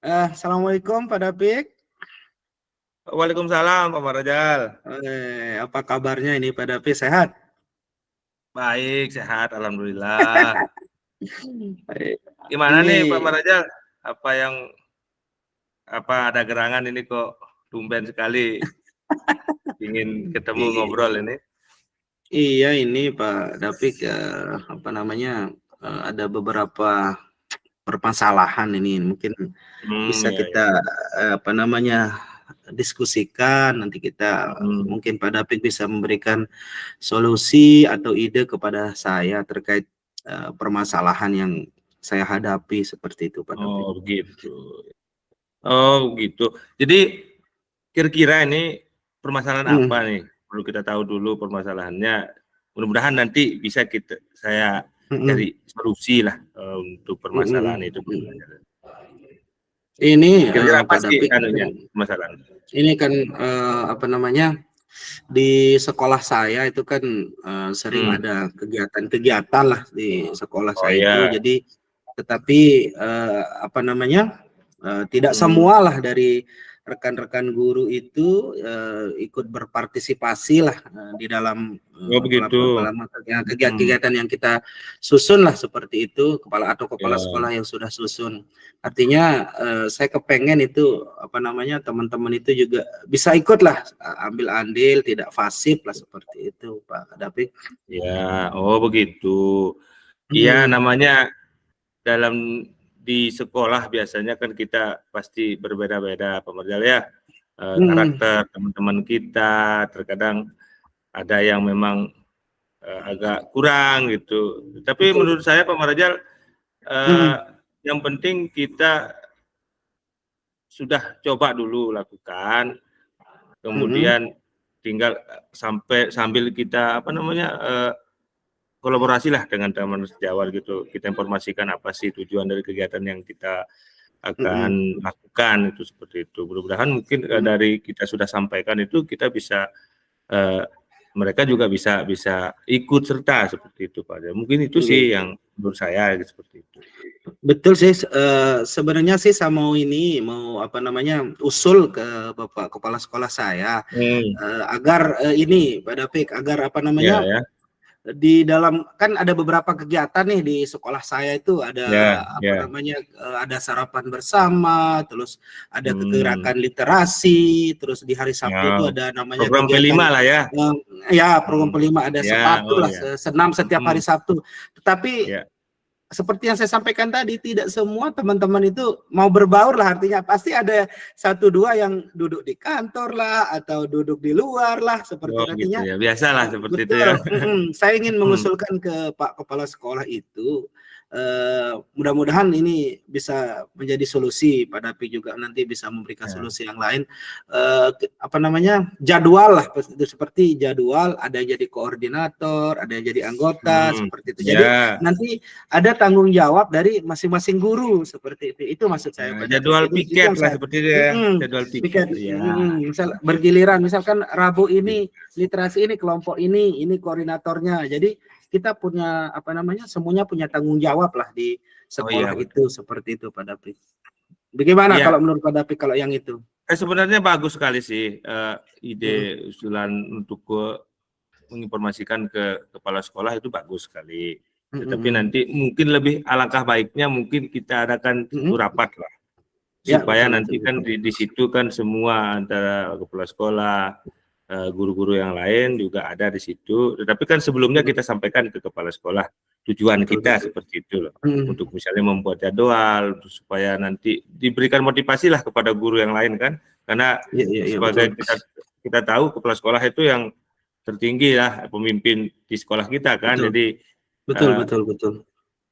Assalamualaikum Pak David. Waalaikumsalam Pak Marajal. Apa kabarnya ini Pak David, sehat? Baik, sehat, alhamdulillah. Baik. Gimana Ini nih Pak Marajal? Apa ada gerangan ini kok tumben sekali ingin ketemu i- ngobrol ini? iya ini Pak David, ada beberapa permasalahan ini mungkin bisa Ya, ya. kita diskusikan. Nanti kita Hmm. mungkin Pak David bisa memberikan solusi atau ide kepada saya terkait permasalahan yang saya hadapi seperti itu Pak David. Oh gitu. Oh gitu. Jadi kira-kira ini permasalahan apa Mm, nih? Perlu kita tahu dulu permasalahannya. Mudah-mudahan nanti bisa saya mm, mm, cari solusi lah untuk mm, permasalahan itu. mm, mm. Ini Kira-kira apa Pak sih David, anunya permasalahan? ini kan di sekolah saya itu kan sering Hmm. ada kegiatan-kegiatan lah di sekolah Oh saya itu. ya. Jadi tetapi tidak Hmm. semua lah dari rekan-rekan guru itu ikut berpartisipasi lah di dalam Oh begitu. Hmm. kegiatan-kegiatan yang kita susun lah seperti itu, kepala Ya, sekolah yang sudah susun. Artinya saya kepengen itu teman-teman itu juga bisa ikut lah, ambil andil, tidak pasif lah seperti itu Pak David. ya. Oh begitu. Iya, Hmm, namanya dalam di sekolah biasanya kan kita pasti berbeda-beda, pemerjal ya. hmm, Karakter teman-teman kita terkadang ada yang memang agak kurang gitu. Tapi betul. menurut saya Pak Marajal, Hmm, yang penting kita sudah coba dulu lakukan, hmm, kemudian tinggal sambil kita kolaborasi lah dengan teman sejawat gitu. Kita informasikan apa sih tujuan dari kegiatan yang kita hmm, akan lakukan itu seperti itu. Mudah-mudahan mungkin hmm, dari kita sudah sampaikan itu kita bisa eh, mereka juga bisa bisa ikut serta seperti itu Pak. Mungkin itu iya, sih iya. yang menurut saya seperti itu. Betul sih, sebenarnya sih saya mau usul ke Bapak Kepala Sekolah saya, Hmm, agar ini Pak David, agar ya ya di dalam kan ada beberapa kegiatan nih di sekolah saya itu, ada ya ya. ada sarapan bersama, terus ada Hmm, kegerakan literasi, terus di hari Sabtu itu ya. ada namanya Program kegiatan P5 lah ya. ya program Hmm, kelima, ada ya, sepatu oh lah, ya. senam setiap hari Hmm, Sabtu. Tetapi ya. seperti yang saya sampaikan tadi, tidak semua teman-teman itu mau berbaur lah, artinya pasti ada satu dua yang duduk di kantor lah atau duduk di luar lah seperti Oh itu. gitu Artinya ya. Biasalah seperti itu ya. betul, saya ingin Hmm, mengusulkan ke Pak Kepala Sekolah itu, mudah-mudahan ini bisa menjadi solusi. Pak Dapi juga nanti bisa memberikan ya. solusi yang lain, jadwal lah, seperti jadwal, ada yang jadi koordinator, ada yang jadi anggota Hmm, seperti itu. Jadi ya. nanti ada tanggung jawab dari masing-masing guru seperti itu maksud saya Ya, Pak David. jadwal Itu piket yang lah saya seperti itu ya, jadwal piket. Ya, misal bergiliran, misalkan Rabu ini literasi, ini kelompok ini koordinatornya. Jadi kita punya semuanya punya tanggung jawab lah di oh iya sekolah betul. itu seperti itu Pak David. Bagaimana Iya, kalau menurut Pak David kalau yang itu? sebenarnya bagus sekali sih Mm, ide usulan untuk menginformasikan ke kepala sekolah itu bagus sekali. mm, Tetapi mm, nanti mungkin lebih alangkah baiknya mungkin kita adakan mm. satu rapat lah, Ya, supaya betul betul nanti kan betul. di situ kan semua antara kepala sekolah, guru-guru yang lain juga ada di situ. Tetapi kan sebelumnya Mm, kita sampaikan ke kepala sekolah tujuan betul kita betul. seperti itu loh. Mm, Untuk misalnya membuat jadwal supaya nanti diberikan motivasi lah kepada guru yang lain kan. Karena iya iya iya betul. sebagai kita tahu kepala sekolah itu yang tertinggi lah pemimpin di sekolah kita kan. Betul. Jadi Betul eh, betul betul.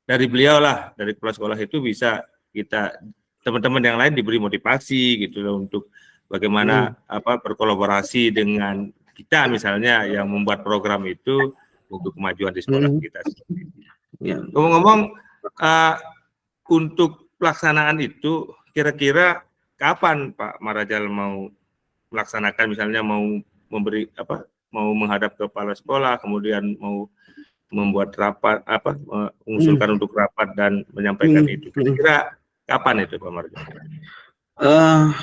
dari beliau lah, dari kepala sekolah itu bisa kita teman-teman yang lain diberi motivasi gitu loh untuk Mm, bagaimana berkolaborasi dengan kita misalnya yang membuat program itu untuk kemajuan di sekolah mm, kita. ya. Ngomong-ngomong uh, untuk pelaksanaan itu kira-kira kapan Pak Marajal mau melaksanakan, misalnya mau memberi mau menghadap ke kepala sekolah, kemudian mau membuat rapat Mm, mengusulkan untuk rapat dan menyampaikan mm, itu. mm. Kira-kira Kapan itu Pak Marjal?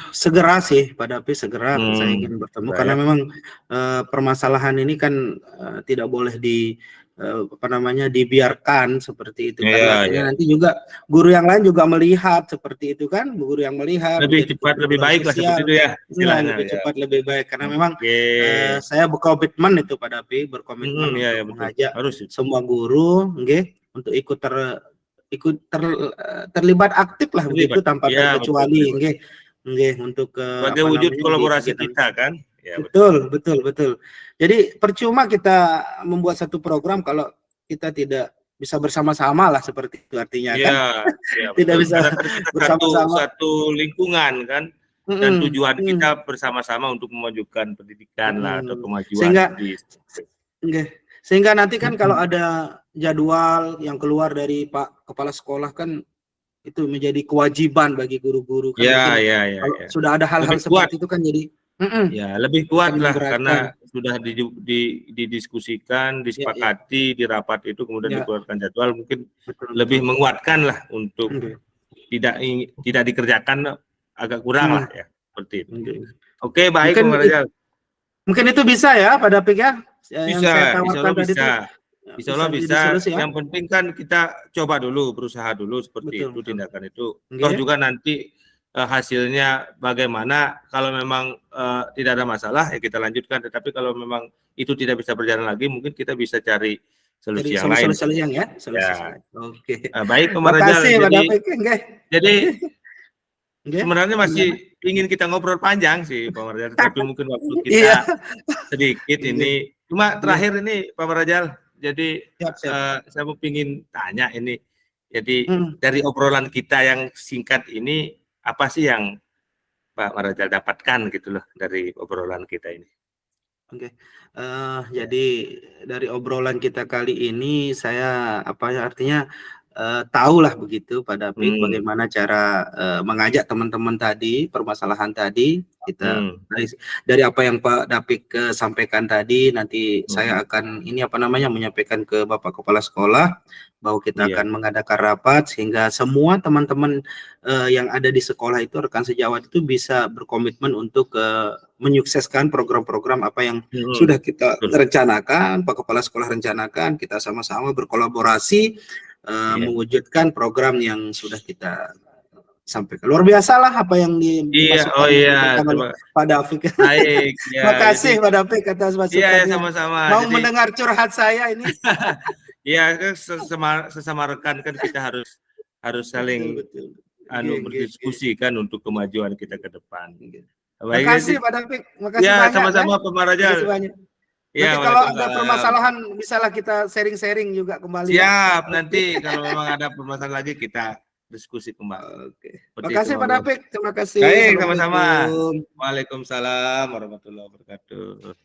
Segera sih Pak Dapi, segera saya ingin bertemu segera karena ya. memang permasalahan ini kan tidak boleh dibiarkan seperti itu, karena Iya, artinya iya. nanti juga guru yang lain juga melihat seperti itu kan, guru yang melihat Lebih menjadi cepat, lebih pergumulan baik lah seperti sosial. itu ya Nah, istilahnya lebih ya. cepat lebih baik karena memang Oke. saya berkomitmen itu Pak Dapi, berkomitmen Iya, untuk ya betul. mengajak Harus. semua guru untuk terlibat aktif lah begitu Terlibat. tanpa Iya, betul, terkecuali terlibat. untuk Sebagai wujud kolaborasi kegiatan. kita kan? Ya, Betul, betul, betul. Jadi percuma kita membuat satu program kalau kita tidak bisa bersama-sama lah, seperti itu artinya iya, kan? iya Tidak betul. bisa Karena kan kita bersama-sama. satu lingkungan kan, dan tujuan kita bersama-sama untuk memajukan pendidikan lah atau kemajuan Sehingga di sehingga nanti kan kalau ada jadwal yang keluar dari Pak Kepala Sekolah kan itu menjadi kewajiban bagi guru-guru kan, mungkin ya, kalau ya. sudah ada hal-hal Lebih kuat. seperti itu kan jadi Ya, lebih akan kuat lah memberatkan. karena sudah didiskusikan, disepakati di rapat itu, kemudian dikeluarkan jadwal, mungkin lebih menguatkan lah untuk tidak dikerjakan, agak kurang lah ya, seperti itu. Oke, baik Pak Marjal. Mungkin itu bisa ya Pak Dapik ya, yang saya tawarkan Insya Allah tadi bisa. itu Insya Allah bisa. ya? Yang penting kan kita coba dulu, berusaha dulu seperti itu, tindakan itu. Toh juga nanti hasilnya bagaimana, kalau memang tidak ada masalah ya kita lanjutkan, tetapi kalau memang itu tidak bisa berjalan lagi, mungkin kita bisa cari solusi yang lain. Solusi yang ya. Oke. Baik Pak Marjal. Jadi sebenarnya masih ingin kita ngobrol panjang sih Pak Marjal, tapi mungkin waktu kita sedikit ini. Cuma terakhir ini Pak Marjal, jadi saya mau ingin tanya ini. Jadi dari obrolan kita yang singkat ini, apa sih yang Pak Marjal dapatkan gitu loh dari obrolan kita ini? Jadi dari obrolan kita kali ini saya artinya tahulah begitu Pak Dapik bagaimana cara mengajak teman-teman tadi, permasalahan tadi kita dari apa yang Pak Dapik sampaikan tadi, nanti saya akan menyampaikan ke Bapak Kepala Sekolah bahwa kita akan mengadakan rapat sehingga semua teman-teman yang ada di sekolah itu, rekan sejawat itu bisa berkomitmen untuk menyukseskan program-program apa yang sudah kita rencanakan, Pak Kepala Sekolah rencanakan, kita sama-sama berkolaborasi mewujudkan program yang sudah kita sampaikan. Luar biasa lah apa yang dimasukkan oleh Pak Dapik. Baik. Terima kasih Pak Dapik atas masukannya. Sama-sama. Mau mendengar curhat saya ini. Iya, sesama rekan kan kita harus saling berdiskusi kan untuk kemajuan kita ke depan. Terima kasih Pak Dapik. Makasih banyak. Sama-sama Pak Marjal. Nanti kalau ada permasalahan bisalah kita sharing-sharing juga kembali. Siap, nanti kalau memang ada permasalahan lagi kita diskusi kembali. Terima kasih Pak Dapik. Terima kasih. Baik, sama-sama. Waalaikumsalam warahmatullahi wabarakatuh.